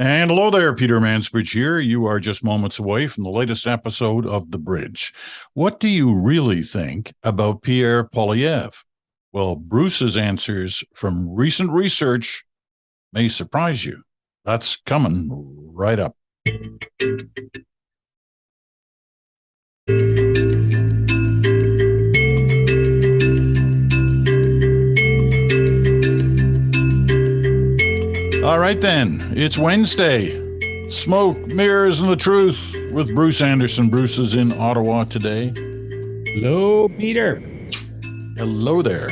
And hello there, Peter Mansbridge here. You are just moments away from the latest episode of The Bridge. What do you really think about Pierre Poilievre? Well, Bruce's answers from recent research may surprise you. That's coming right up. All right, then. It's Wednesday. Smoke, mirrors, and the truth with Bruce Anderson. Bruce is in Ottawa today. Hello, Peter. Hello there.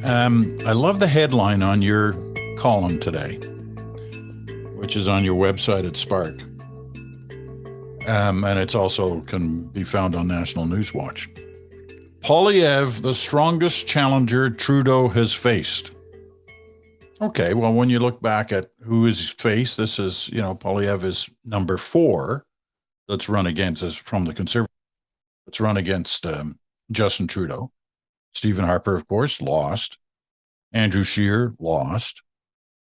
I love the headline on your column today, which is on your website at Spark. And it's also can be found on National News Watch. Poilievre, the strongest challenger Trudeau has faced. Okay, well, when you look back at who is faced, this is, Poilievre is number 4 that's run against, is from the Conservative. It's run against Justin Trudeau. Stephen Harper, of course, lost. Andrew Scheer lost.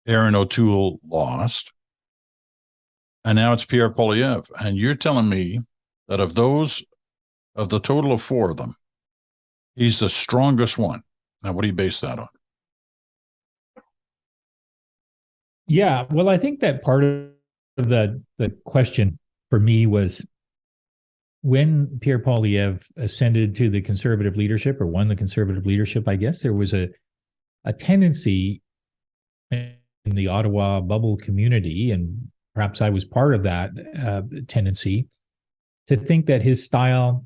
Erin O'Toole lost. And now it's Pierre Poilievre. And you're telling me that of the total of 4 of them, he's the strongest one. Now, what do you base that on? Yeah, well, I think that part of the question for me was when Pierre Poilievre ascended to the Conservative leadership, or won the Conservative leadership, I guess, there was a tendency in the Ottawa bubble community, and perhaps I was part of that tendency, to think that his style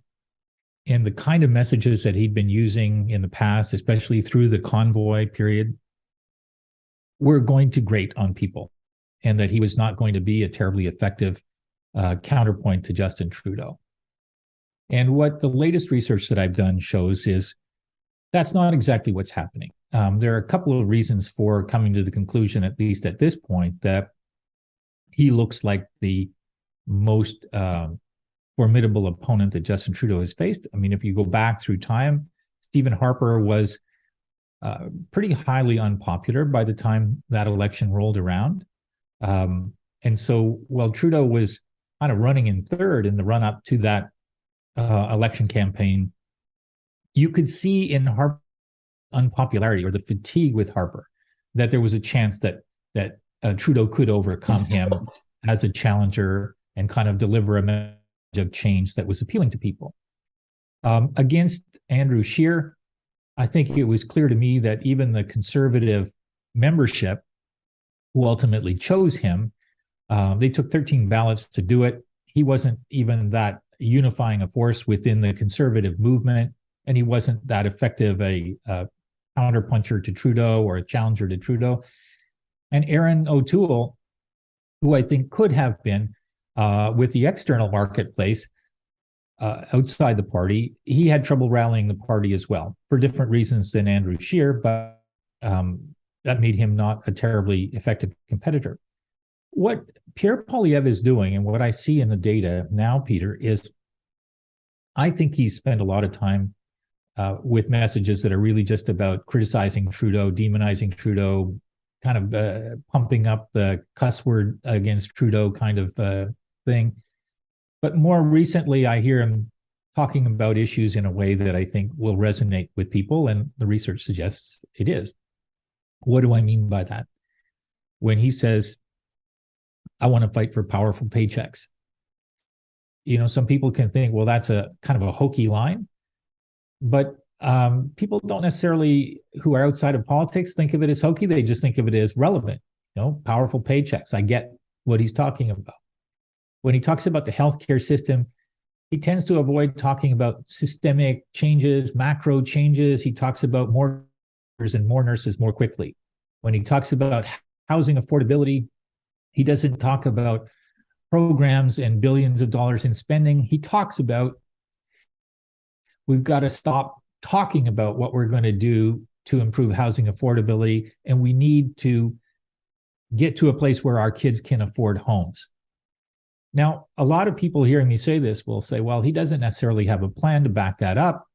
and the kind of messages that he'd been using in the past, especially through the convoy period, were going to grate on people, and that he was not going to be a terribly effective counterpoint to Justin Trudeau. And what the latest research that I've done shows is that's not exactly what's happening. There are a couple of reasons for coming to the conclusion, at least at this point, that he looks like the most formidable opponent that Justin Trudeau has faced. I mean, if you go back through time, Stephen Harper was pretty highly unpopular by the time that election rolled around. And so while Trudeau was kind of running in third in the run-up to that election campaign, you could see in Harper's unpopularity, or the fatigue with Harper, that there was a chance that Trudeau could overcome him as a challenger and kind of deliver a message of change that was appealing to people. Against Andrew Scheer, I think it was clear to me that even the Conservative membership who ultimately chose him, they took 13 ballots to do it. He wasn't even that unifying a force within the Conservative movement, and he wasn't that effective a counterpuncher to Trudeau or a challenger to Trudeau. And Erin O'Toole, who I think could have been with the external marketplace, outside the party, he had trouble rallying the party as well, for different reasons than Andrew Scheer, but that made him not a terribly effective competitor. What Pierre Poilievre is doing, and what I see in the data now, Peter, is I think he's spent a lot of time with messages that are really just about criticizing Trudeau, demonizing Trudeau, kind of pumping up the cuss word against Trudeau kind of thing. But more recently, I hear him talking about issues in a way that I think will resonate with people, and the research suggests it is. What do I mean by that? When he says, I want to fight for powerful paychecks. Some people can think, well, that's a kind of a hokey line, but people don't necessarily, who are outside of politics, think of it as hokey. They just think of it as relevant. Powerful paychecks. I get what he's talking about. When he talks about the healthcare system, he tends to avoid talking about systemic changes, macro changes. He talks about more doctors and more nurses more quickly. When he talks about housing affordability, he doesn't talk about programs and billions of dollars in spending. He talks about, we've got to stop talking about what we're going to do to improve housing affordability, and we need to get to a place where our kids can afford homes. Now, a lot of people hearing me say this will say, well, he doesn't necessarily have a plan to back that up.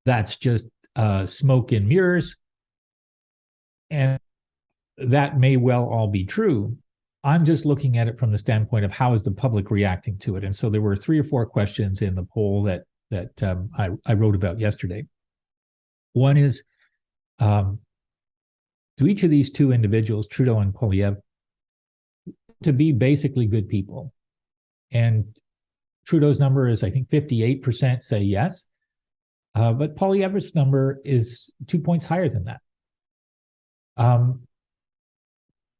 That's just smoke and mirrors. And that may well all be true. I'm just looking at it from the standpoint of how is the public reacting to it. And so there were 3 or 4 questions in the poll that I wrote about yesterday. One is, do each of these 2 individuals, Trudeau and Poilievre, to be basically good people? And Trudeau's number is, I think, 58% say yes. But Poilievre's number is 2 points higher than that.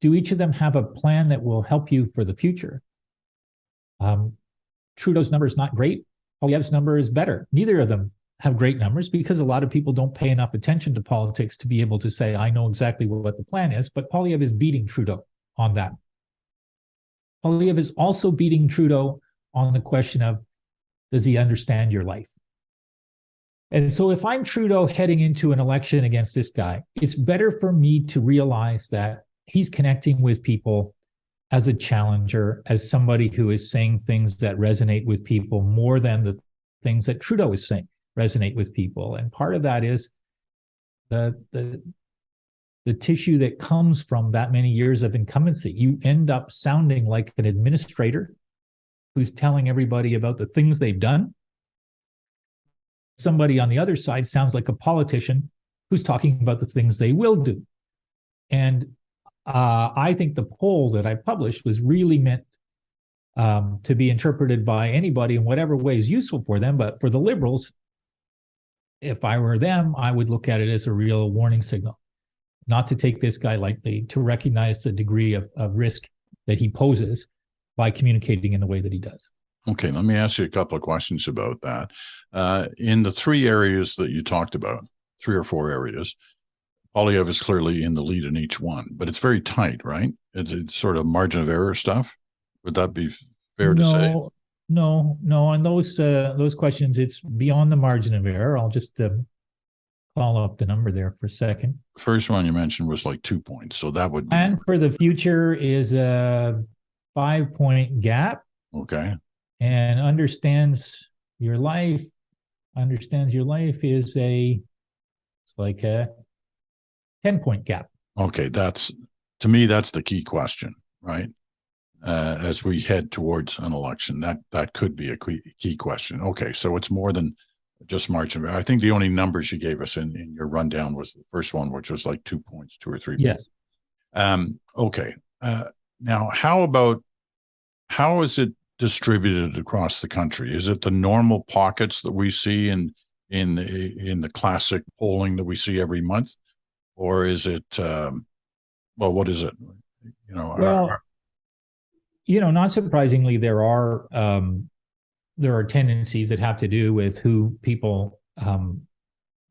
Do each of them have a plan that will help you for the future? Trudeau's number is not great. Poilievre's number is better. Neither of them have great numbers because a lot of people don't pay enough attention to politics to be able to say, I know exactly what the plan is, but Poilievre is beating Trudeau on that. Poilievre is also beating Trudeau on the question of, does he understand your life? And so if I'm Trudeau heading into an election against this guy, it's better for me to realize that he's connecting with people as a challenger, as somebody who is saying things that resonate with people more than the things that Trudeau is saying resonate with people. And part of that is the tissue that comes from that many years of incumbency. You end up sounding like an administrator who's telling everybody about the things they've done. Somebody on the other side sounds like a politician who's talking about the things they will do. And I think the poll that I published was really meant to be interpreted by anybody in whatever way is useful for them. But for the Liberals, if I were them, I would look at it as a real warning signal, not to take this guy lightly, to recognize the degree of risk that he poses by communicating in the way that he does. Okay, let me ask you a couple of questions about that. In the 3 areas that you talked about, 3 or 4 areas, Poilievre is clearly in the lead in each one, but it's very tight, right? It's sort of margin of error stuff. Would that be fair to say? No. On those questions, it's beyond the margin of error. I'll just call up the number there for a second. The first one you mentioned was like 2 points, so that would be. And for the future is a 5-point gap. Okay. And understands your life is it's like a 10-point gap. Okay, to me that's the key question, right? As we head towards an election, that could be a key question. Okay, so it's more than just margin. I think the only numbers you gave us in your rundown was the first one, which was like 2 points, 2 or 3 points. Yes. Okay. Now, how is it distributed across the country? Is it the normal pockets that we see in the classic polling that we see every month, or is it what is it? Not surprisingly, there are tendencies that have to do with who people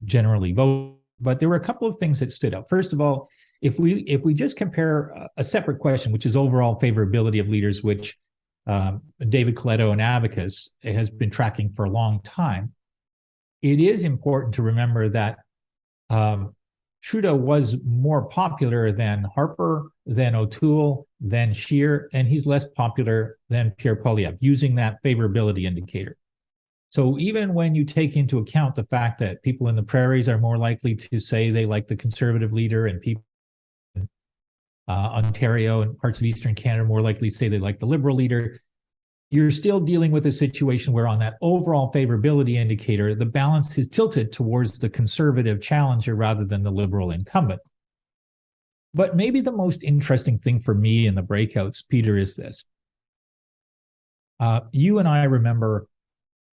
generally vote, but there were a couple of things that stood out. First of all, if we just compare a separate question, which is overall favorability of leaders, which David Coletto and Abacus has been tracking for a long time, it is important to remember that Trudeau was more popular than Harper, than O'Toole, than Scheer, and he's less popular than Pierre Poilievre, using that favorability indicator. So even when you take into account the fact that people in the prairies are more likely to say they like the Conservative leader, and people in Ontario and parts of Eastern Canada are more likely to say they like the Liberal leader, you're still dealing with a situation where on that overall favorability indicator, the balance is tilted towards the Conservative challenger rather than the Liberal incumbent. But maybe the most interesting thing for me in the breakouts, Peter, is this. You and I remember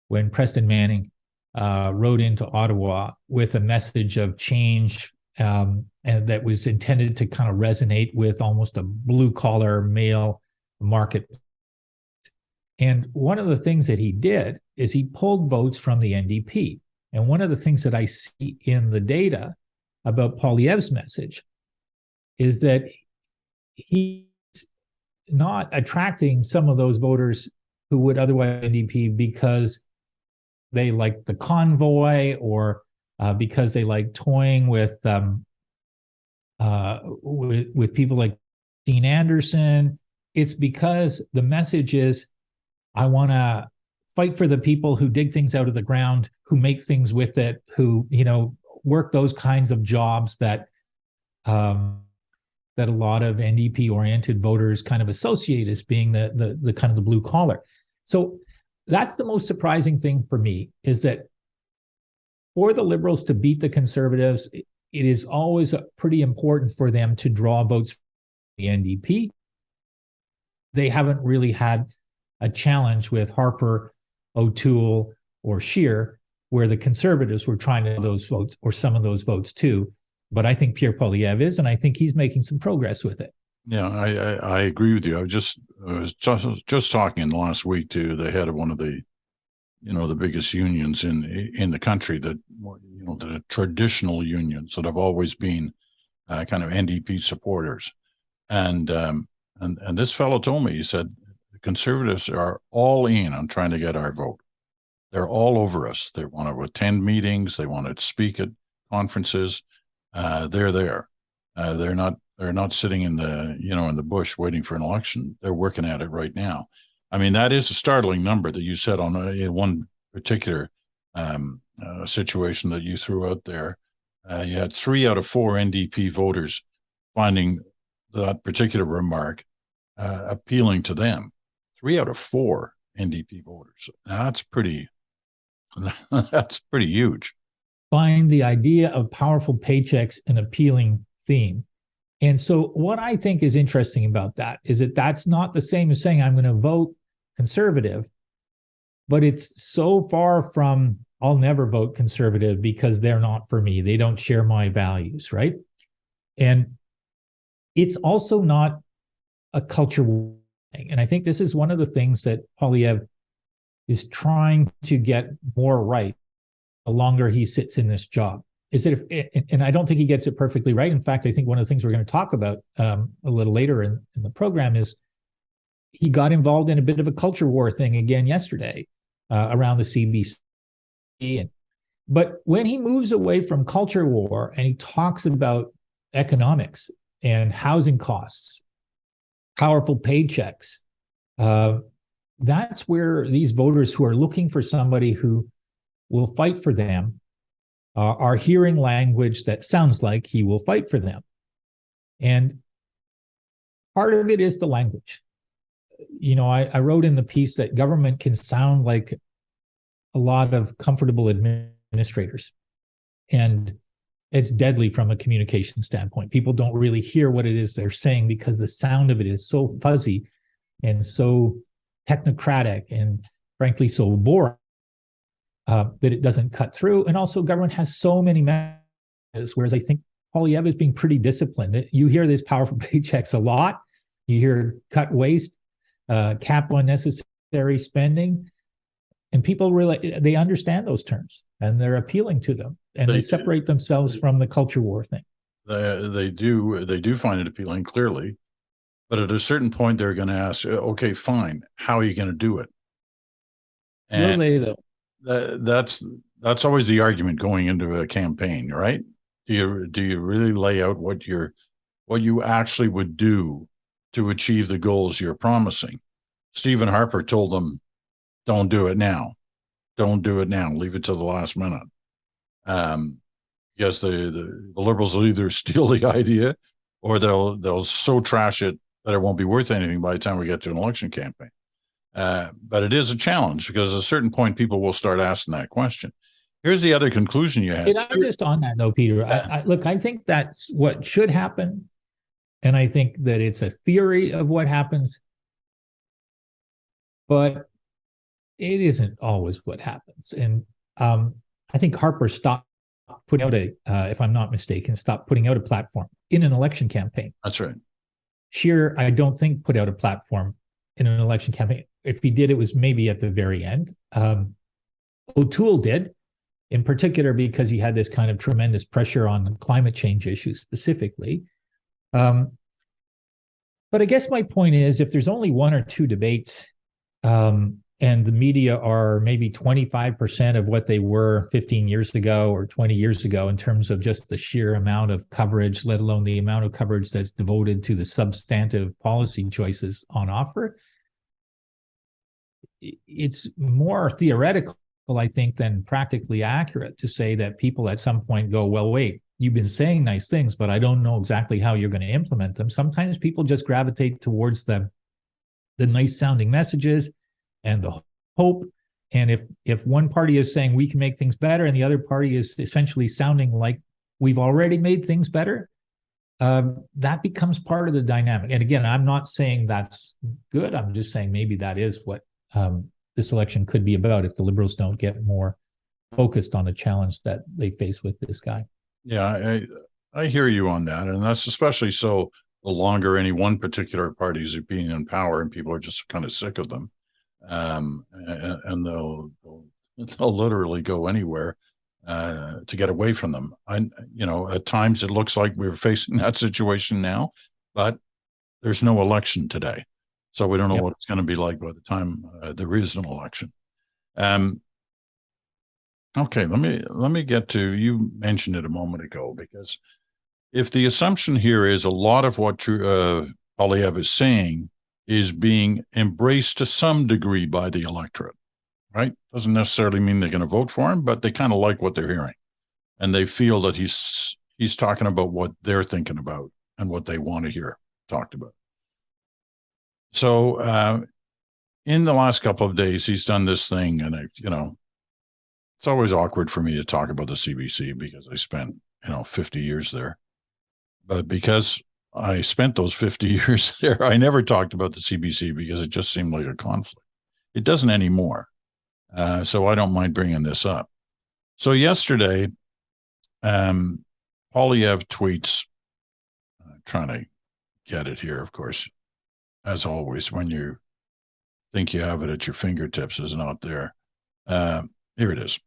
when Preston Manning rode into Ottawa with a message of change and that was intended to kind of resonate with almost a blue-collar male market. And one of the things that he did is he pulled votes from the NDP. And one of the things that I see in the data about Poilievre's message is that he's not attracting some of those voters who would otherwise NDP because they like the convoy or because they like toying with people like Dean Anderson. It's because the message is, I want to fight for the people who dig things out of the ground, who make things with it, who work those kinds of jobs that that a lot of NDP-oriented voters kind of associate as being the kind of the blue collar. So that's the most surprising thing for me, is that for the Liberals to beat the Conservatives, it is always pretty important for them to draw votes from the NDP. They haven't really had a challenge with Harper, O'Toole, or Scheer, where the Conservatives were trying to get those votes, or some of those votes too. But I think Pierre Poilievre is, and I think he's making some progress with it. Yeah, I agree with you. I was just talking last week to the head of one of the, the biggest unions in the country, that, the traditional unions that have always been kind of NDP supporters, and this fellow told me, he said, the Conservatives are all in on trying to get our vote. They're all over us. They want to attend meetings. They want to speak at conferences. They're there. They're not sitting in the bush waiting for an election. They're working at it right now. I mean, that is a startling number that you said on in one particular situation that you threw out there. You had 3 out of 4 NDP voters finding that particular remark appealing to them. 3 out of 4 NDP voters. That's pretty huge. Find the idea of powerful paychecks an appealing theme. And so what I think is interesting about that is that that's not the same as saying I'm going to vote Conservative, but it's so far from I'll never vote Conservative because they're not for me. They don't share my values, right? And it's also not a culture thing. And I think this is one of the things that Poilievre is trying to get more right the longer he sits in this job. Is that and I don't think he gets it perfectly right. In fact, I think one of the things we're going to talk about a little later in the program is he got involved in a bit of a culture war thing again yesterday around the CBC. But when he moves away from culture war and he talks about economics and housing costs, powerful paychecks, that's where these voters who are looking for somebody who will fight for them are hearing language that sounds like he will fight for them. And part of it is the language. I wrote in the piece that government can sound like a lot of comfortable administrators. And it's deadly from a communication standpoint. People don't really hear what it is they're saying because the sound of it is so fuzzy and so technocratic and frankly so boring. That it doesn't cut through. And also government has so many messages, whereas I think Poilievre is being pretty disciplined. You hear these powerful paychecks a lot. You hear cut waste, cap unnecessary spending. And people really, they understand those terms and they're appealing to them. And they separate themselves from the culture war thing. They do find it appealing, clearly. But at a certain point, they're going to ask, okay, fine, how are you going to do it? And will they, though? That's always the argument going into a campaign, right? Do you really lay out what you actually would do to achieve the goals you're promising? Stephen Harper told them, "Don't do it now. Don't do it now. Leave it to the last minute." Yes, the Liberals will either steal the idea, or they'll so trash it that it won't be worth anything by the time we get to an election campaign. But it is a challenge because at a certain point, people will start asking that question. Here's the other conclusion you had. Not just on that, though, Peter. Look, I think that's what should happen. And I think that it's a theory of what happens. But it isn't always what happens. And I think Harper stopped putting out if I'm not mistaken, stopped putting out a platform in an election campaign. That's right. Scheer, I don't think, put out a platform in an election campaign. If he did, it was maybe at the very end. O'Toole did, in particular because he had this kind of tremendous pressure on climate change issues specifically. But I guess my point is, if there's only 1 or 2 debates and the media are maybe 25% of what they were 15 years ago or 20 years ago in terms of just the sheer amount of coverage, let alone the amount of coverage that's devoted to the substantive policy choices on offer, it's more theoretical, I think, than practically accurate to say that people at some point go, well, wait, you've been saying nice things, but I don't know exactly how you're going to implement them. Sometimes people just gravitate towards the nice sounding messages and the hope. And if one party is saying we can make things better and the other party is essentially sounding like we've already made things better, that becomes part of the dynamic. And again, I'm not saying that's good. I'm just saying maybe that is what this election could be about if the Liberals don't get more focused on the challenge that they face with this guy. Yeah, I hear you on that. And that's especially so the longer any one particular party is being in power and people are just kind of sick of them. And they'll literally go anywhere to get away from them. At times it looks like we're facing that situation now, but there's no election today. So we don't know what it's going to be like by the time there is an election. Okay, let me get to, you mentioned it a moment ago, because if the assumption here is a lot of what Poilievre is saying is being embraced to some degree by the electorate, right? Doesn't necessarily mean they're going to vote for him, but they kind of like what they're hearing. And they feel that he's talking about what they're thinking about and what they want to hear talked about. So in the last couple of days, he's done this thing, and it's always awkward for me to talk about the CBC because I spent 50 years there. But because I spent those 50 years there, I never talked about the CBC because it just seemed like a conflict. It doesn't anymore. So I don't mind bringing this up. So yesterday, Poilievre tweets, trying to get it here, of course, as always, when you think you have it at your fingertips, is not there. Here it is.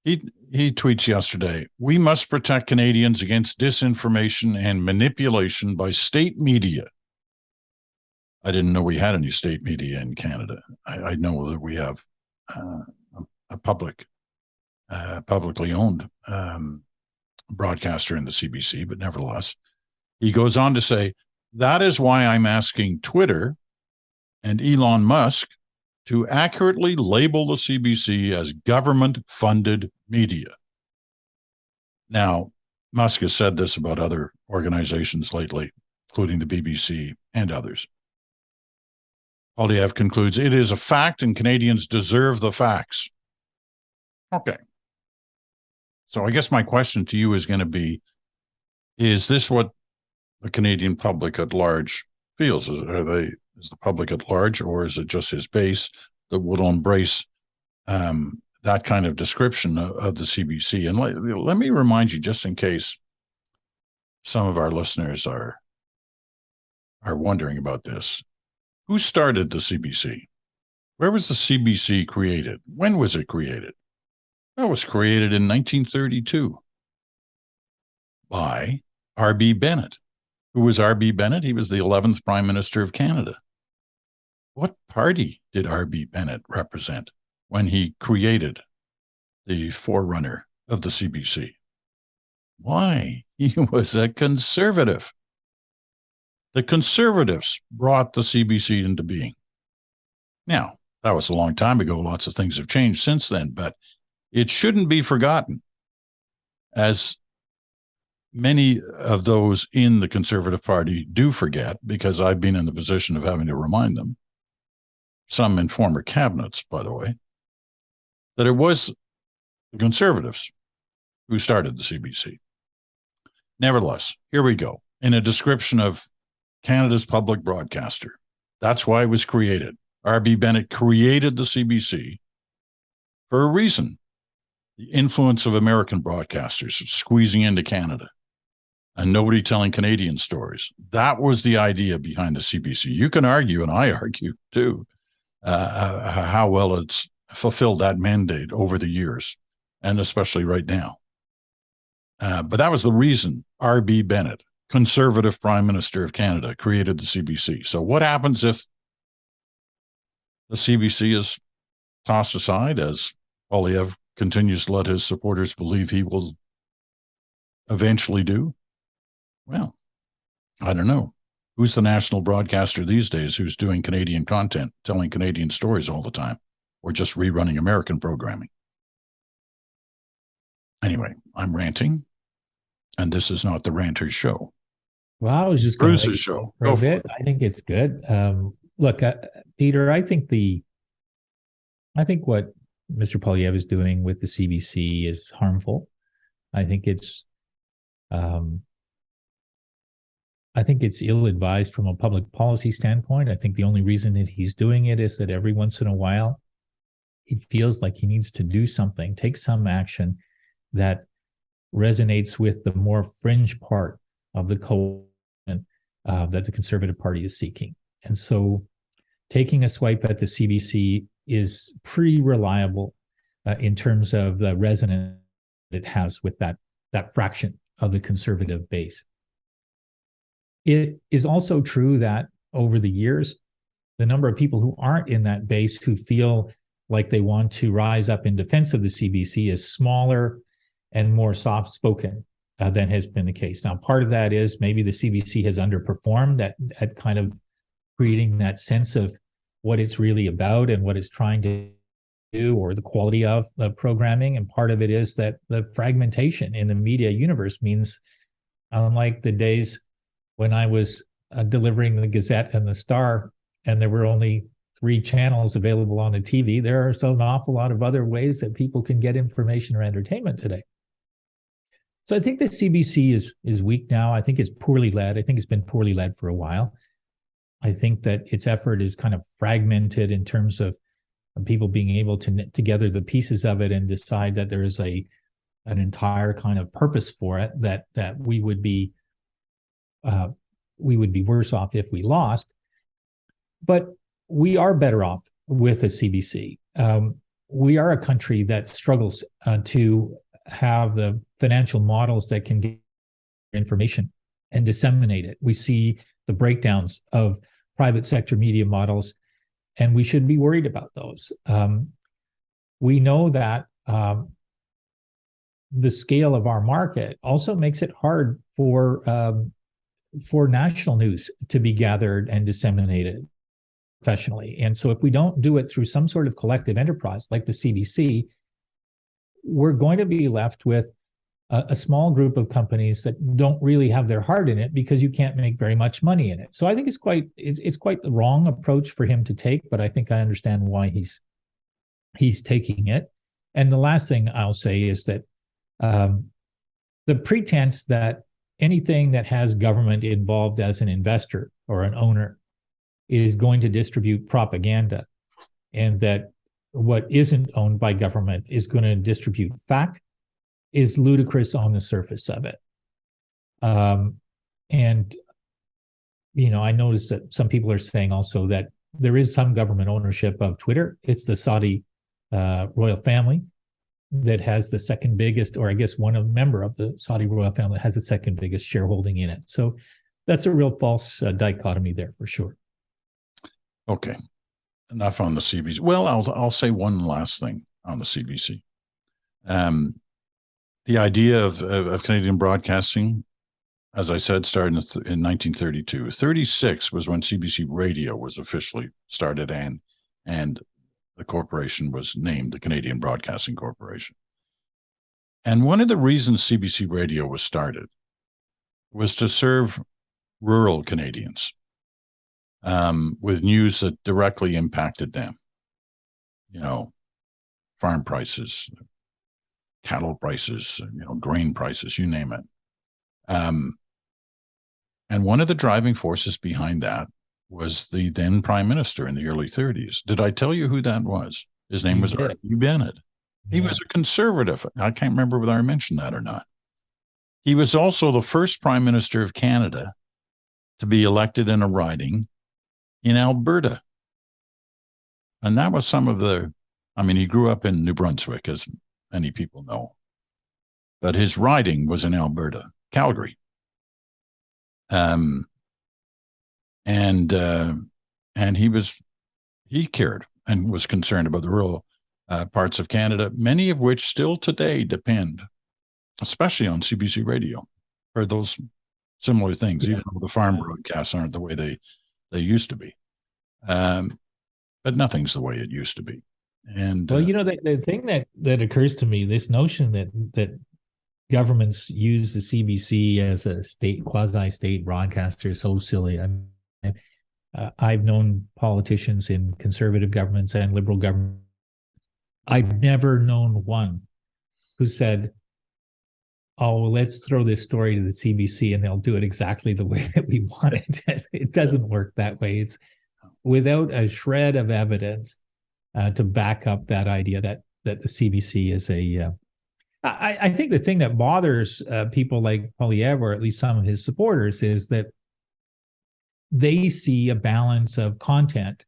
He tweets yesterday, "We must protect Canadians against disinformation and manipulation by state media." I didn't know we had any state media in Canada. I know that we have a publicly owned broadcaster in the CBC, but nevertheless, he goes on to say, "That is why I'm asking Twitter and Elon Musk to accurately label the CBC as government-funded media." Now, Musk has said this about other organizations lately, including the BBC and others. Poilievre concludes, "It is a fact and Canadians deserve the facts." Okay. So I guess my question to you is going to be, is this what the Canadian public at large feels? Is the public at large, or is it just his base that will embrace that kind of description of the CBC? And let me remind you, just in case some of our listeners are wondering about this, who started the CBC? Where was the CBC created? When was it created? Well, it was created in 1932 by R.B. Bennett. Who was R.B. Bennett? He was the 11th Prime Minister of Canada. What party did R.B. Bennett represent when he created the forerunner of the CBC? Why? He was a conservative. The Conservatives brought the CBC into being. Now, that was a long time ago. Lots of things have changed since then, but it shouldn't be forgotten, as many of those in the Conservative Party do forget, because I've been in the position of having to remind them, some in former cabinets, by the way, that it was the Conservatives who started the CBC. Nevertheless, here we go. In a description of Canada's public broadcaster, that's why it was created. R.B. Bennett created the CBC for a reason. The influence of American broadcasters squeezing into Canada and nobody telling Canadian stories. That was the idea behind the CBC. You can argue, and I argue too, how well it's fulfilled that mandate over the years, and especially right now. But that was the reason R.B. Bennett, Conservative Prime Minister of Canada, created the CBC. So what happens if the CBC is tossed aside, as Poilievre continues to let his supporters believe he will eventually do? Well, I don't know. Who's the national broadcaster these days who's doing Canadian content, telling Canadian stories all the time, or just rerunning American programming? Anyway, I'm ranting. And this is not the ranter's show. Well, I was just going to let Bruce's you show. for a bit. I think it's good. Look, Peter, I think what Mr. Poilievre is doing with the CBC is harmful. I think it's ill-advised from a public policy standpoint. I think the only reason that he's doing it is that every once in a while he feels like he needs to do something, take some action that resonates with the more fringe part of the coalition that the Conservative Party is seeking. And so taking a swipe at the CBC is pretty reliable in terms of the resonance it has with that fraction of the Conservative base. It is also true that over the years, the number of people who aren't in that base who feel like they want to rise up in defense of the CBC is smaller and more soft-spoken than has been the case. Now, part of that is maybe the CBC has underperformed at kind of creating that sense of what it's really about and what it's trying to do, or the quality of the programming. And part of it is that the fragmentation in the media universe means, unlike the days when I was delivering the Gazette and the Star, and there were only 3 channels available on the TV, there are so an awful lot of other ways that people can get information or entertainment today. So I think the CBC is weak now. I think it's poorly led. I think it's been poorly led for a while. I think that its effort is kind of fragmented in terms of people being able to knit together the pieces of it and decide that there is an entire kind of purpose for it that we would be worse off if we lost. But we are better off with a CBC. We are a country that struggles to have the financial models that can get information and disseminate it. We see the breakdowns of private sector media models, and we should be worried about those. We know that the scale of our market also makes it hard for national news to be gathered and disseminated professionally. And so if we don't do it through some sort of collective enterprise like the CBC, we're going to be left with a small group of companies that don't really have their heart in it because you can't make very much money in it. So I think it's quite the wrong approach for him to take, but I think I understand why he's taking it. And the last thing I'll say is that the pretense that anything that has government involved as an investor or an owner is going to distribute propaganda, and that what isn't owned by government is going to distribute fact, is ludicrous on the surface of it. And, I noticed that some people are saying also that there is some government ownership of Twitter. It's the Saudi royal family that has the second biggest, or I guess member of the Saudi royal family that has the second biggest shareholding in it. So that's a real false dichotomy there for sure. Okay. Enough on the CBC. Well, I'll say one last thing on the CBC. The idea of Canadian broadcasting, as I said, started in 1932. 36 was when CBC Radio was officially started, and the corporation was named the Canadian Broadcasting Corporation. And one of the reasons CBC Radio was started was to serve rural Canadians with news that directly impacted them. Farm prices, cattle prices, grain prices, you name it. And one of the driving forces behind that was the then prime minister in the early 30s. Did I tell you who that was? His name was R.B. Bennett. He was a conservative. I can't remember whether I mentioned that or not. He was also the first prime minister of Canada to be elected in a riding in Alberta. And that was he grew up in New Brunswick, as many people know. But his riding was in Alberta, Calgary. And he cared and was concerned about the rural parts of Canada, many of which still today depend, especially on CBC Radio, for those similar things, even though the farm broadcasts aren't the way they used to be. But nothing's the way it used to be. And well, the thing that occurs to me, this notion that governments use the CBC as a quasi-state broadcaster so silly. I've known politicians in conservative governments and liberal governments. I've never known one who said, oh, well, let's throw this story to the CBC and they'll do it exactly the way that we want it. It doesn't work that way. It's without a shred of evidence to back up that idea that the CBC is a... I think the thing that bothers people like Poilievre, or at least some of his supporters, is that they see a balance of content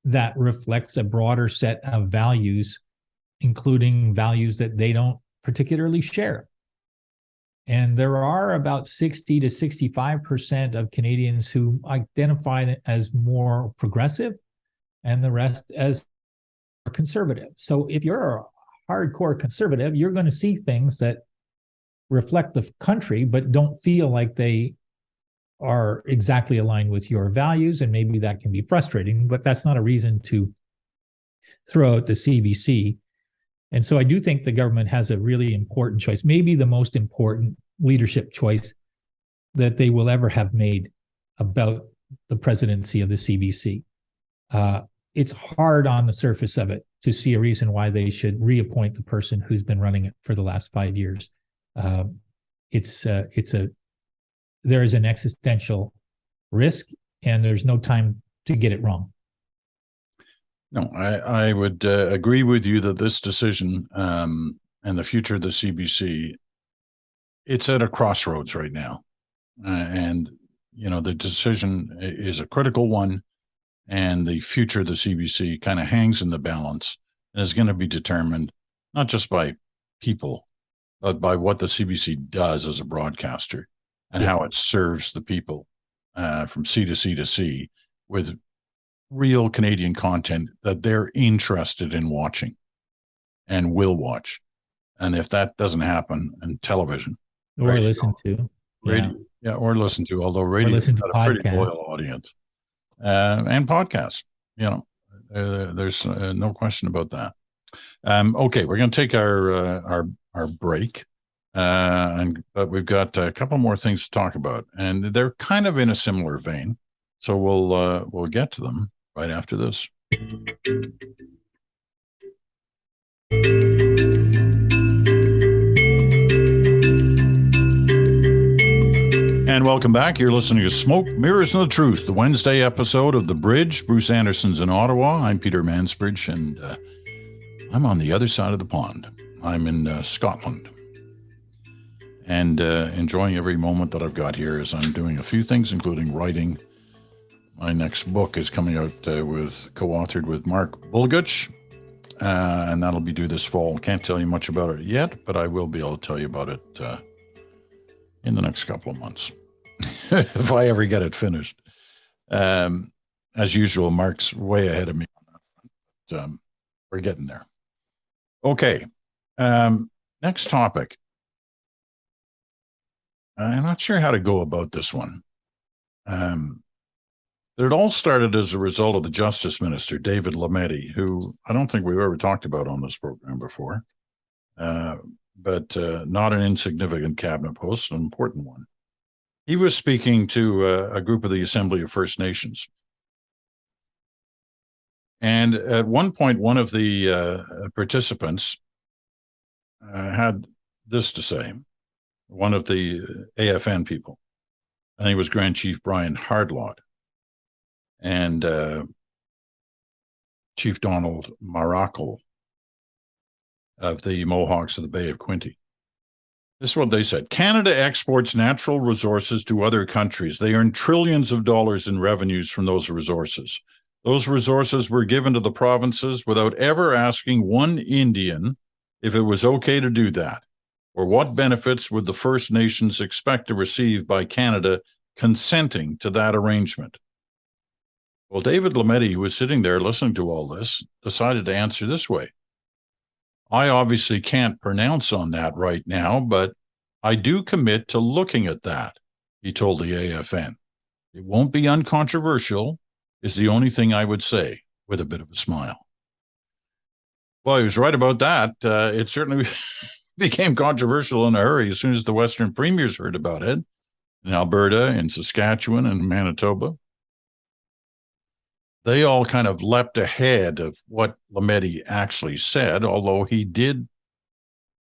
that reflects a broader set of values, including values that they don't particularly share. And there are about 60 to 65% of Canadians who identify as more progressive and the rest as conservative. So if you're a hardcore conservative, you're going to see things that reflect the country, but don't feel like they are exactly aligned with your values. And maybe that can be frustrating, but that's not a reason to throw out the CBC. And so I do think the government has a really important choice, maybe the most important leadership choice that they will ever have made about the presidency of the CBC. It's hard on the surface of it to see a reason why they should reappoint the person who's been running it for the last 5 years. There is an existential risk, and there's no time to get it wrong. No, I would agree with you that this decision and the future of the CBC, it's at a crossroads right now. And, you know, the decision is a critical one, and the future of the CBC kind of hangs in the balance and is going to be determined not just by people, but by what the CBC does as a broadcaster and how it serves the people from sea to sea to sea with real Canadian content that they're interested in watching and will watch. And if that doesn't happen in television or listen to, or listen to, although radio has a pretty loyal audience, and podcasts, you know, there's no question about that. Okay, we're going to take our break, but we've got a couple more things to talk about, and they're kind of in a similar vein. So we'll get to them right after this. And welcome back. You're listening to Smoke, Mirrors, and the Truth, the Wednesday episode of The Bridge. Bruce Anderson's in Ottawa. I'm Peter Mansbridge, and I'm on the other side of the pond. I'm in Scotland, and enjoying every moment that I've got here as I'm doing a few things, including writing. My next book is coming out co-authored with Mark Bulgutch, and that'll be due this fall. Can't tell you much about it yet, but I will be able to tell you about it in the next couple of months, if I ever get it finished. As usual, Mark's way ahead of me on that front, but we're getting there. Okay, next topic. I'm not sure how to go about this one. It all started as a result of the Justice Minister, David Lametti, who I don't think we've ever talked about on this program before, but not an insignificant cabinet post, an important one. He was speaking to a group of the Assembly of First Nations. And at one point, one of the participants had this to say, one of the AFN people. I think it was Grand Chief Brian Hardlot and Chief Donald Maracle of the Mohawks of the Bay of Quinte. This is what they said. Canada exports natural resources to other countries. They earn trillions of dollars in revenues from those resources. Those resources were given to the provinces without ever asking one Indian if it was okay to do that, or what benefits would the First Nations expect to receive by Canada consenting to that arrangement. Well, David Lametti, who was sitting there listening to all this, decided to answer this way. I obviously can't pronounce on that right now, but I do commit to looking at that, he told the AFN. It won't be uncontroversial, is the only thing I would say, with a bit of a smile. Well, he was right about that. It certainly became controversial in a hurry as soon as the Western premiers heard about it in Alberta and Saskatchewan and Manitoba. They all kind of leapt ahead of what Lametti actually said, although he did,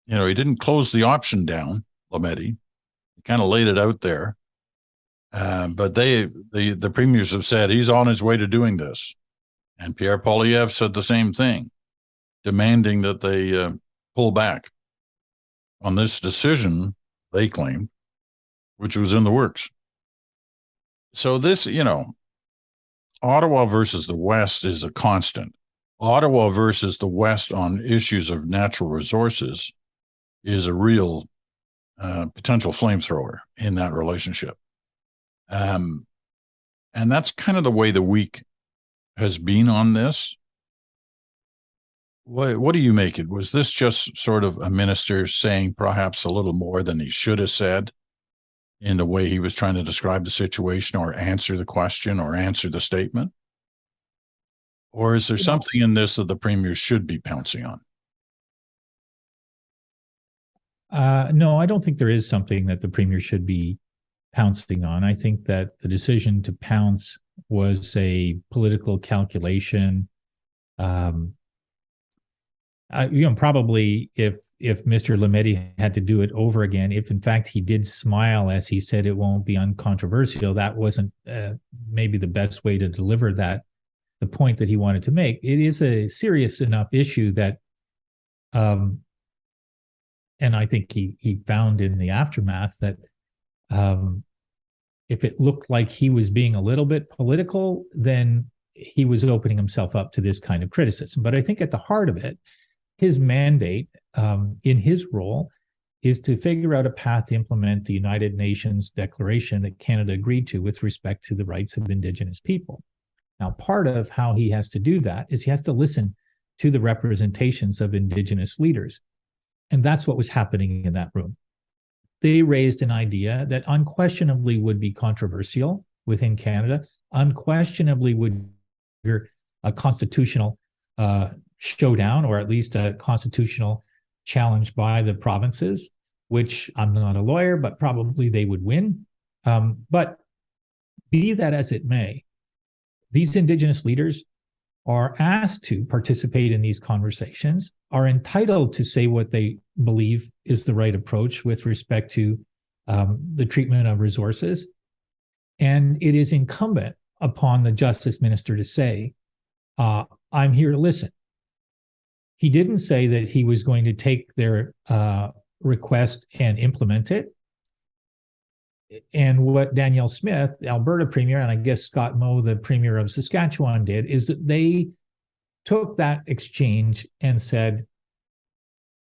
he didn't close the option down, Lametti. He kind of laid it out there. But the premiers have said he's on his way to doing this. And Pierre Poilievre said the same thing, demanding that they pull back on this decision, they claimed, which was in the works. So this, Ottawa versus the West is a constant. Ottawa versus the West on issues of natural resources is a real potential flamethrower in that relationship. And that's kind of the way the week has been on this. What do you make it? Was this just sort of a minister saying perhaps a little more than he should have said in the way he was trying to describe the situation or answer the question or answer the statement? Or is there something in this that the premier should be pouncing on? No, I don't think there is something that the premier should be pouncing on. I think that the decision to pounce was a political calculation. Probably if Mr. Lametti had to do it over again, if in fact he did smile as he said it won't be uncontroversial, that wasn't maybe the best way to deliver the point that he wanted to make. It is a serious enough issue that, and I think he found in the aftermath that if it looked like he was being a little bit political, then he was opening himself up to this kind of criticism. But I think at the heart of it, his mandate in his role is to figure out a path to implement the United Nations declaration that Canada agreed to with respect to the rights of Indigenous people. Now, part of how he has to do that is he has to listen to the representations of Indigenous leaders. And that's what was happening in that room. They raised an idea that unquestionably would be controversial within Canada, unquestionably would be a constitutional showdown, or at least a constitutional challenge by the provinces, which I'm not a lawyer, but probably they would win. But be that as it may, these Indigenous leaders are asked to participate in these conversations, are entitled to say what they believe is the right approach with respect to the treatment of resources. And it is incumbent upon the Justice Minister to say, I'm here to listen. He didn't say that he was going to take their request and implement it. And what Danielle Smith, the Alberta Premier, and I guess Scott Moe, the Premier of Saskatchewan, did is that they took that exchange and said,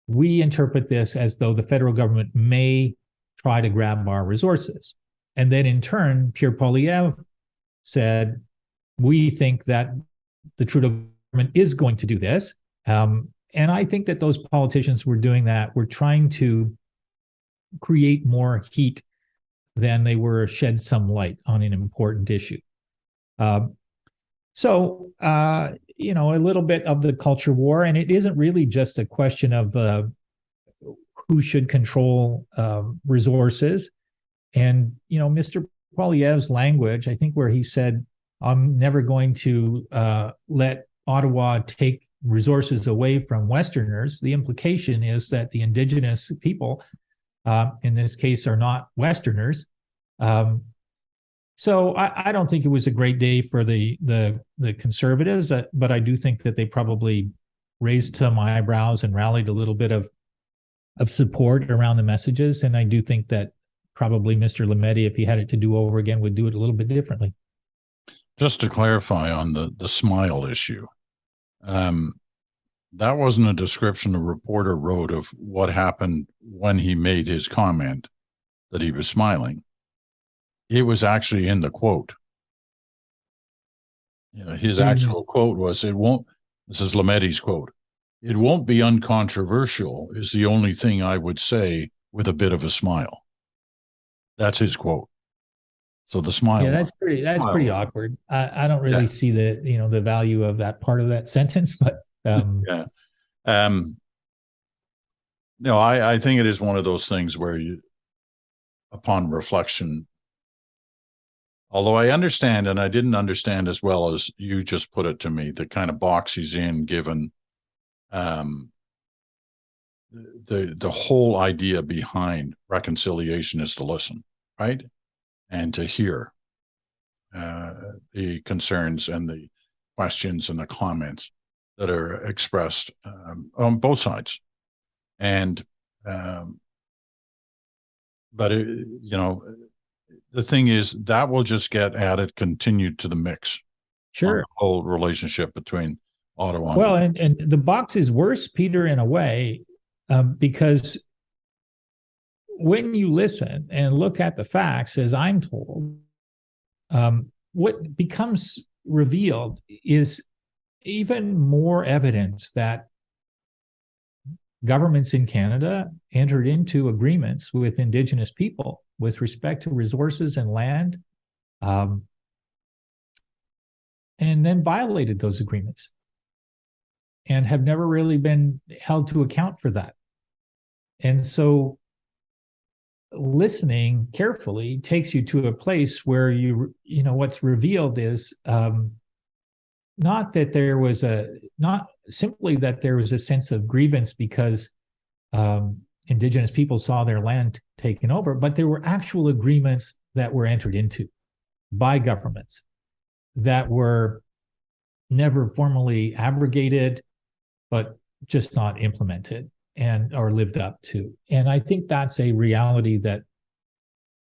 we interpret this as though the federal government may try to grab our resources. And then in turn, Pierre Poilievre said, we think that the Trudeau government is going to do this. And I think that those politicians were doing that, were trying to create more heat than they were shed some light on an important issue. So, a little bit of the culture war, and it isn't really just a question of who should control resources. And, Mr. Poilievre's language, I think where he said, I'm never going to let Ottawa take resources away from Westerners, the implication is that the Indigenous people, in this case, are not Westerners. So I don't think it was a great day for the Conservatives, but I do think that they probably raised some eyebrows and rallied a little bit of support around the messages. And I do think that probably Mr. Lametti, if he had it to do over again, would do it a little bit differently. Just to clarify on the smile issue, that wasn't a description the reporter wrote of what happened when he made his comment that he was smiling. It was actually in the quote. His actual quote was, this is Lametti's quote, "It won't be uncontroversial is the only thing I would say with a bit of a smile." That's his quote. So the smile. Yeah, that's pretty awkward. I don't really see the value of that part of that sentence, but yeah. No, I think it is one of those things where you, upon reflection, although I understand, and I didn't understand as well as you just put it to me, the kind of box he's in, given um, the whole idea behind reconciliation is to listen, right, and to hear the concerns and the questions and the comments that are expressed on both sides, and but the thing is that will just get added, continued to the mix. Sure. On the whole relationship between Ottawa. Well, and the box is worse, Peter, in a way, because when you listen and look at the facts, as I'm told, what becomes revealed is even more evidence that governments in Canada entered into agreements with Indigenous people with respect to resources and land, and then violated those agreements and have never really been held to account for that. And so listening carefully takes you to a place where what's revealed is not simply that there was a sense of grievance because Indigenous people saw their land taken over, but there were actual agreements that were entered into by governments that were never formally abrogated, but just not implemented or lived up to. And I think that's a reality that,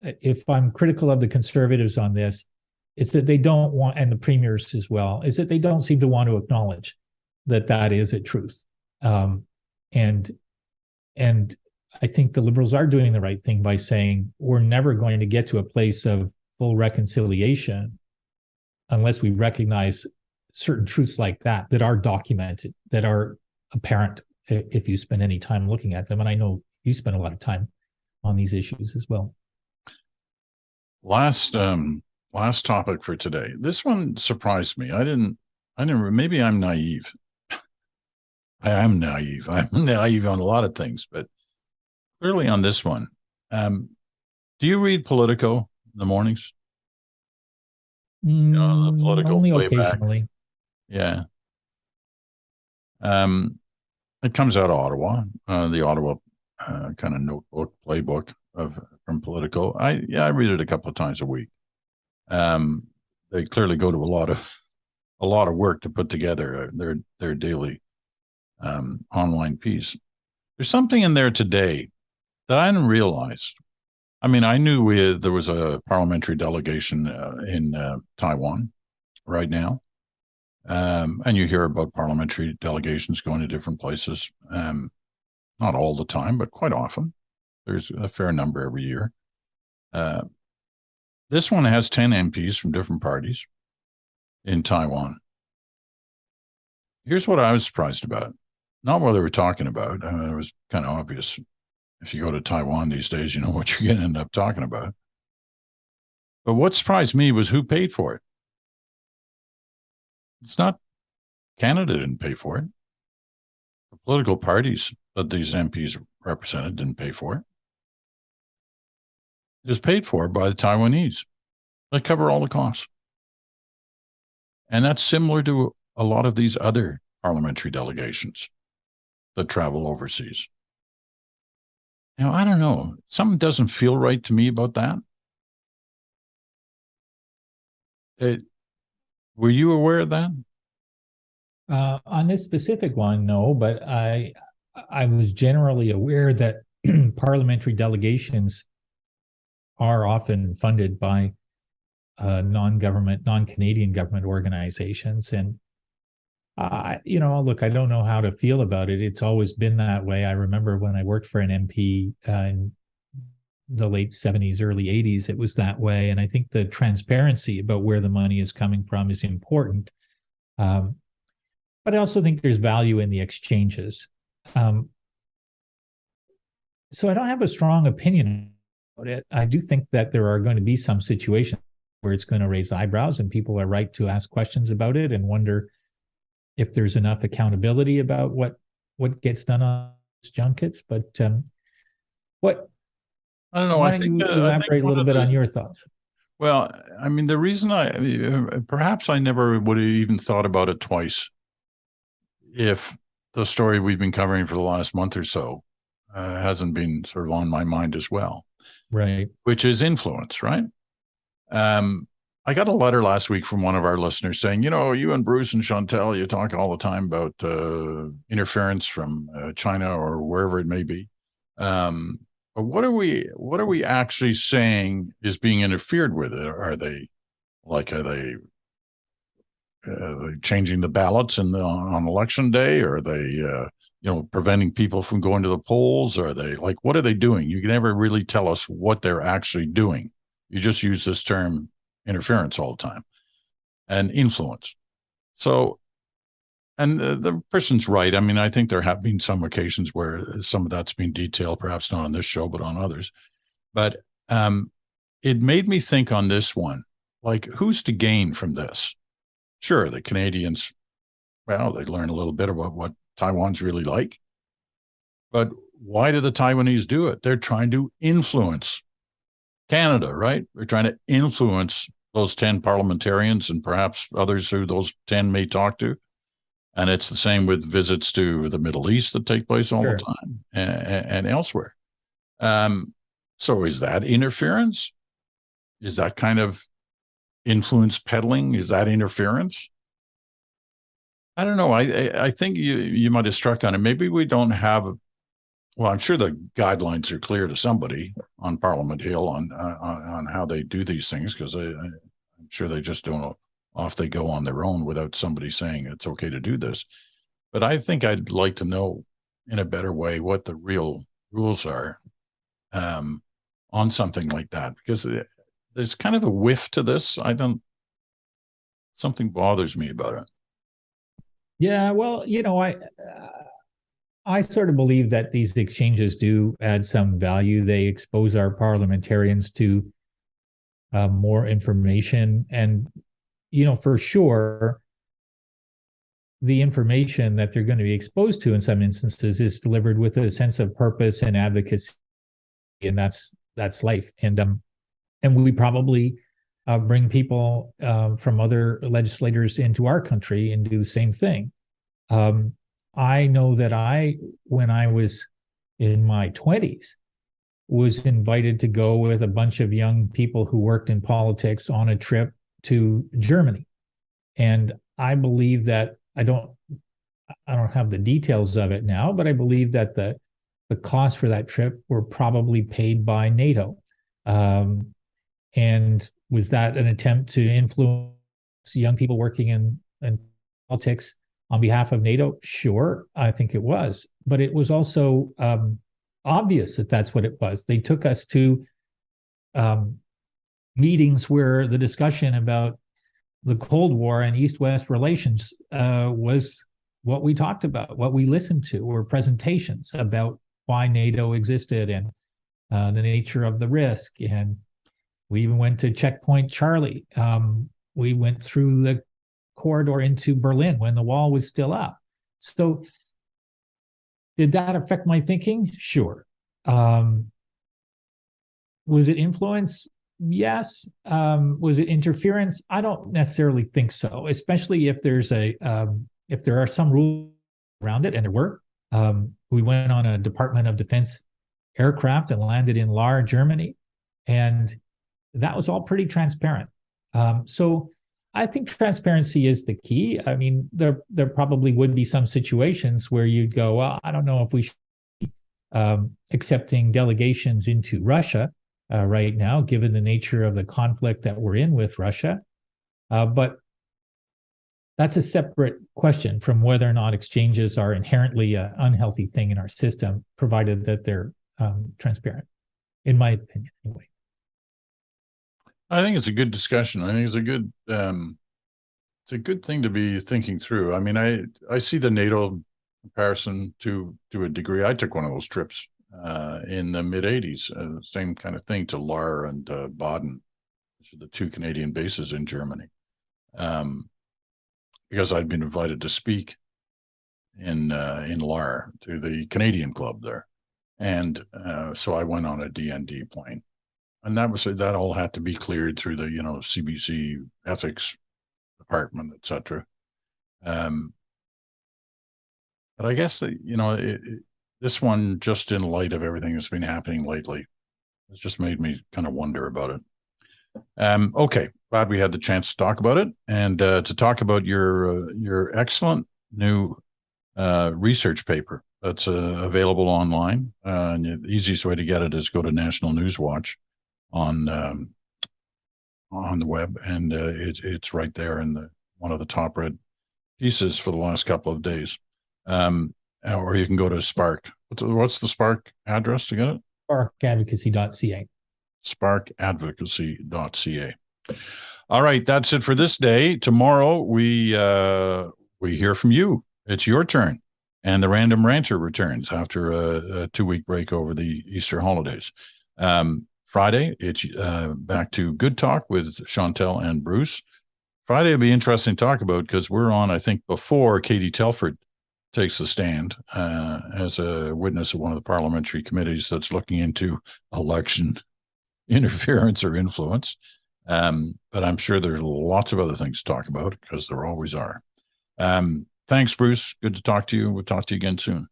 if I'm critical of the Conservatives on this, it's that they don't want, and the premiers as well, is that they don't seem to want to acknowledge that that is a truth. And I think the Liberals are doing the right thing by saying we're never going to get to a place of full reconciliation unless we recognize certain truths like that are documented, that are apparent if you spend any time looking at them. And I know you spend a lot of time on these issues as well. Last topic for today. This one surprised me. I didn't, maybe I'm naive. I am naive. I'm naive on a lot of things, but clearly on this one. Do you read Politico in the mornings? The Politico only occasionally. Yeah. It comes out of Ottawa, the Ottawa kind of notebook, playbook from Politico. I read it a couple of times a week. They clearly go to a lot of work to put together their daily online piece. There's something in there today that I didn't realize. I mean, I knew there was a parliamentary delegation in Taiwan right now. And you hear about parliamentary delegations going to different places. Not all the time, but quite often. There's a fair number every year. This one has 10 MPs from different parties in Taiwan. Here's what I was surprised about. Not what they were talking about. I mean, it was kind of obvious. If you go to Taiwan these days, you know what you're going to end up talking about. But what surprised me was who paid for it. It's not Canada didn't pay for it. The political parties that these MPs represented didn't pay for it. It was paid for by the Taiwanese. They cover all the costs. And that's similar to a lot of these other parliamentary delegations that travel overseas. Now, I don't know. Something doesn't feel right to me about that. Were you aware of that? On this specific one, no, but I was generally aware that parliamentary delegations are often funded by non-Canadian government organizations. And, look, I don't know how to feel about it. It's always been that way. I remember when I worked for an MP in the late 70s, early 80s, it was that way. And I think the transparency about where the money is coming from is important. But I also think there's value in the exchanges. So I don't have a strong opinion about it. I do think that there are going to be some situations where it's going to raise eyebrows, and people are right to ask questions about it and wonder if there's enough accountability about what gets done on junkets. But what? I don't know. Why don't you I think elaborate a one little of bit the on your thoughts? well, I mean, the reason perhaps I never would have even thought about it twice if the story we've been covering for the last month or so hasn't been sort of on my mind as well, Right. which is influence, right? Um, I got a letter last week from one of our listeners saying, you and Bruce and Chantal, you talk all the time about interference from China or wherever it may be. But what are we actually saying is being interfered with? Are they changing the ballots on election day? Are they preventing people from going to the polls? Are they what are they doing? You can never really tell us what they're actually doing. You just use this term interference all the time and influence. So, and the person's right. I mean, I think there have been some occasions where some of that's been detailed, perhaps not on this show, but on others. But it made me think on this one, who's to gain from this? Sure, the Canadians, well, they learn a little bit about what Taiwan's really like. But why do the Taiwanese do it? They're trying to influence Canada, right? They're trying to influence those 10 parliamentarians and perhaps others who those 10 may talk to. And it's the same with visits to the Middle East that take place all the time and elsewhere. So is that interference? Is that kind of influence peddling? Is that interference? I don't know. I think you might have struck on it. Maybe we don't have. Well, I'm sure the guidelines are clear to somebody on Parliament Hill on how they do these things, because I'm sure they just don't off they go on their own without somebody saying it's okay to do this. But I think I'd like to know in a better way what the real rules are on something like that, because there's kind of a whiff to this. Something bothers me about it. Yeah, well, I sort of believe that these exchanges do add some value. They expose our parliamentarians to more information, and for sure, the information that they're going to be exposed to in some instances is delivered with a sense of purpose and advocacy, and that's life. And we probably bring people from other legislators into our country and do the same thing. I know that when I was in my 20s, was invited to go with a bunch of young people who worked in politics on a trip to Germany. And I believe that I don't have the details of it now, but I believe that the costs for that trip were probably paid by NATO. And was that an attempt to influence young people working in politics on behalf of NATO? Sure, I think it was. But it was also obvious that that's what it was. They took us to meetings where the discussion about the Cold War and East-West relations was what we talked about, what we listened to, were presentations about why NATO existed and the nature of the risk. And we even went to Checkpoint Charlie. We went through the corridor into Berlin when the wall was still up. So did that affect my thinking? Sure. Was it influence? Yes. Was it interference? I don't necessarily think so, especially if there are some rules around it, and there were. We went on a Department of Defense aircraft and landed in Lahr, Germany, and that was all pretty transparent. So I think transparency is the key. I mean, there probably would be some situations where you'd go, well, I don't know if we should be accepting delegations into Russia right now, given the nature of the conflict that we're in with Russia. But that's a separate question from whether or not exchanges are inherently an unhealthy thing in our system, provided that they're transparent, in my opinion, anyway. I think it's a good discussion. I think it's a good thing to be thinking through. I mean, I see the NATO comparison to a degree. I took one of those trips in the mid '80s, same kind of thing, to Lahr and Baden, which are the two Canadian bases in Germany, because I'd been invited to speak in Lahr to the Canadian club there, and so I went on a DND plane, and that all had to be cleared through the CBC ethics department, etc. But I guess that this one, just in light of everything that's been happening lately, it's just made me kind of wonder about it. Okay, glad we had the chance to talk about it, and to talk about your excellent new research paper that's available online. And the easiest way to get it is go to National News Watch on the web, and it's right there in one of the top read pieces for the last couple of days. Or you can go to Spark. What's the Spark address to get it? Sparkadvocacy.ca. Sparkadvocacy.ca. All right, that's it for this day. Tomorrow we hear from you. It's your turn, and the Random Ranter returns after a 2-week break over the Easter holidays. Friday, it's back to Good Talk with Chantel and Bruce. Friday will be interesting to talk about because we're on, I think, before Katie Telford takes the stand as a witness of one of the parliamentary committees that's looking into election interference or influence. But I'm sure there's lots of other things to talk about because there always are. Thanks, Bruce. Good to talk to you. We'll talk to you again soon.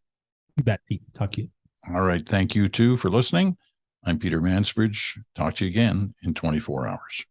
You bet, Pete. Talk to you. All right. Thank you, too, for listening. I'm Peter Mansbridge. Talk to you again in 24 hours.